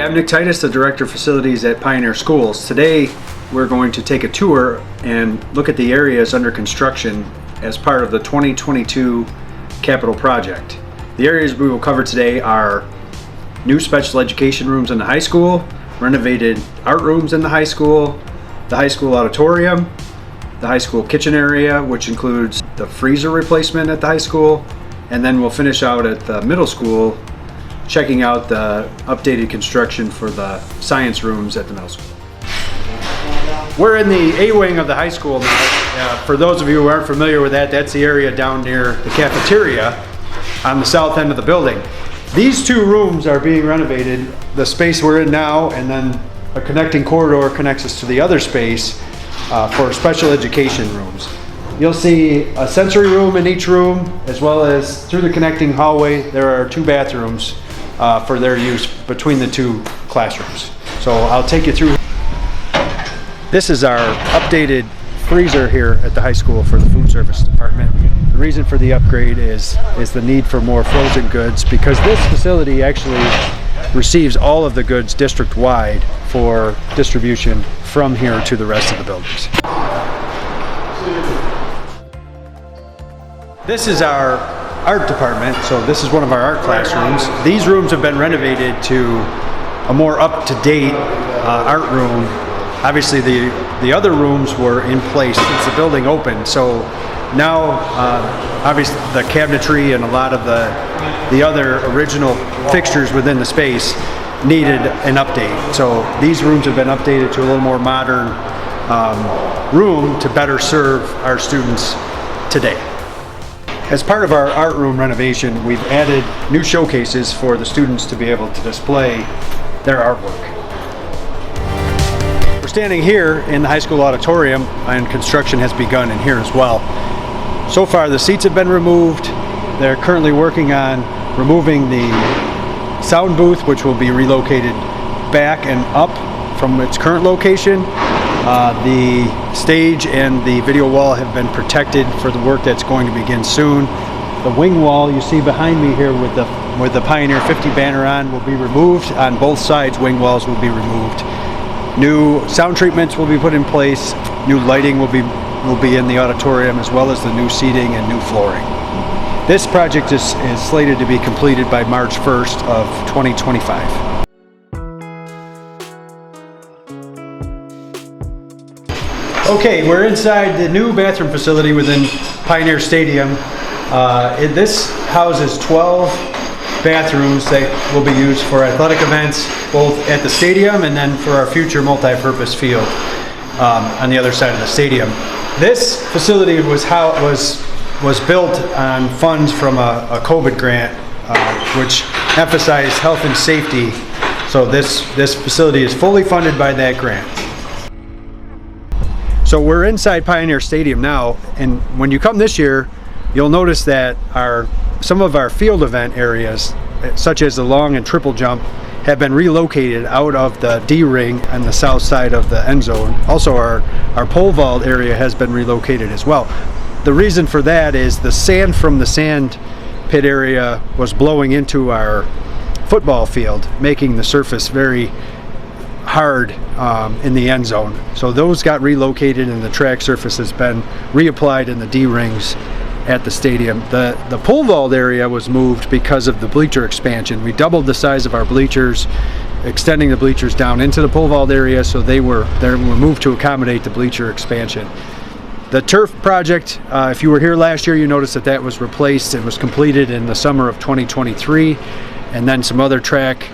I'm Nick Titus, the Director of Facilities at Pioneer Schools. Today we're going to take a tour and look at the areas under construction as part of the 2022 capital project. The areas we will cover today are new special education rooms in the high school, renovated art rooms in the high school auditorium, the high school kitchen area, which includes the freezer replacement at the high school, and then we'll finish out at the middle school checking out the updated construction for the science rooms at the middle school. We're in the A wing of the high school now. For those of you who aren't familiar with that, that's the area down near the cafeteria on the south end of the building. These two rooms are being renovated, the space we're in now, and then a connecting corridor connects us to the other space for special education rooms. You'll see a sensory room in each room, as well as through the connecting hallway there are two bathrooms for their use between the two classrooms. So I'll take you through. This is our updated freezer here at the high school for the food service department. The reason for the upgrade is the need for more frozen goods, because this facility actually receives all of the goods district-wide for distribution from here to the rest of the buildings. This is our art department, so this is one of our art classrooms. These rooms have been renovated to a more up-to-date art room. Obviously the other rooms were in place since the building opened, so now obviously the cabinetry and a lot of the other original fixtures within the space needed an update. So these rooms have been updated to a little more modern room to better serve our students today. As part of our art room renovation, we've added new showcases for the students to be able to display their artwork. We're standing here in the high school auditorium, and construction has begun in here as well. So far the seats have been removed. They're currently working on removing the sound booth, which will be relocated back and up from its current location. The stage and the video wall have been protected for the work that's going to begin soon. The wing wall you see behind me here with the Pioneer 50 banner on will be removed. On both sides, wing walls will be removed. New sound treatments will be put in place. New lighting will be in the auditorium, as well as the new seating and new flooring. This project is slated to be completed by March 1st of 2025. Okay, we're inside the new bathroom facility within Pioneer Stadium. This houses 12 bathrooms that will be used for athletic events, both at the stadium and then for our future multi-purpose field on the other side of the stadium. This facility was built on funds from a COVID grant, which emphasized health and safety. So this facility is fully funded by that grant. So we're inside Pioneer Stadium now, and when you come this year, you'll notice that some of our field event areas, such as the long and triple jump, have been relocated out of the D ring on the south side of the end zone. Also our pole vault area has been relocated as well. The reason for that is the sand from the sand pit area was blowing into our football field, making the surface very hard in the end zone. So those got relocated and the track surface has been reapplied in the D rings at the stadium. The pole vault area was moved because of the bleacher expansion. We doubled the size of our bleachers, extending the bleachers down into the pole vault area, so they were moved to accommodate the bleacher expansion. The turf project, if you were here last year, you noticed that was replaced and was completed in the summer of 2023. And then some other track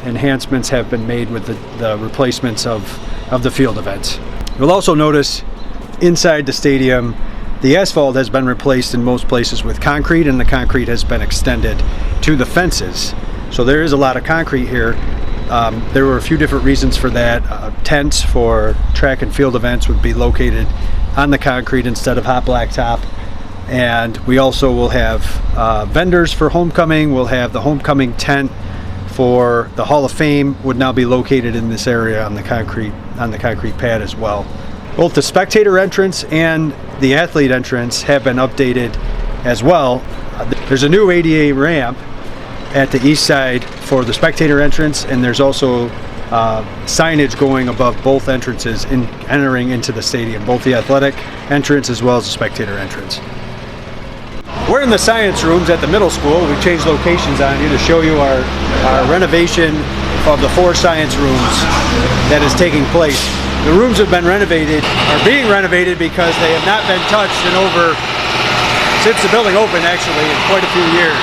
enhancements have been made with the replacements of the field events. You'll also notice inside the stadium, the asphalt has been replaced in most places with concrete, and the concrete has been extended to the fences. So there is a lot of concrete here. There were a few different reasons for that. Tents for track and field events would be located on the concrete instead of hot blacktop. And we also will have vendors for homecoming. We'll have the homecoming tent for the Hall of Fame would now be located in this area on the concrete pad as well. Both the spectator entrance and the athlete entrance have been updated as well. There's a new ADA ramp at the east side for the spectator entrance, and there's also signage going above both entrances entering into the stadium, both the athletic entrance as well as the spectator entrance. We're in the science rooms at the middle school. We've changed locations on you to show you our renovation of the 4 science rooms that is taking place. The rooms have been renovated, are being renovated because they have not been touched since the building opened, actually, in quite a few years.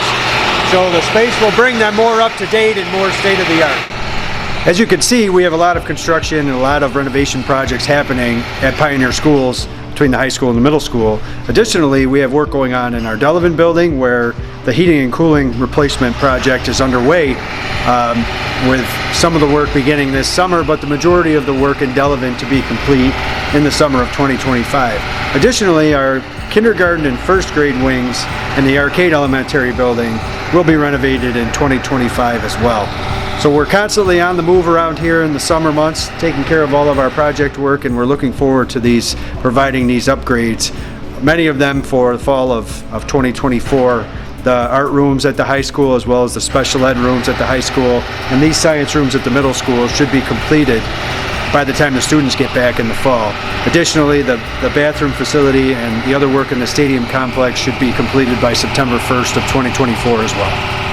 So the space will bring them more up to date and more state of the art. As you can see, we have a lot of construction and a lot of renovation projects happening at Pioneer Schools between the high school and the middle school. Additionally, we have work going on in our Delavan building where the heating and cooling replacement project is underway, with some of the work beginning this summer, but the majority of the work in Delavan to be complete in the summer of 2025. Additionally, our kindergarten and first grade wings and the arcade elementary building will be renovated in 2025 as well. So we're constantly on the move around here in the summer months, taking care of all of our project work, and we're looking forward to providing these upgrades, many of them for the fall of 2024. The art rooms at the high school as well as the special ed rooms at the high school, and these science rooms at the middle school should be completed by the time the students get back in the fall. Additionally, the bathroom facility and the other work in the stadium complex should be completed by September 1st of 2024 as well.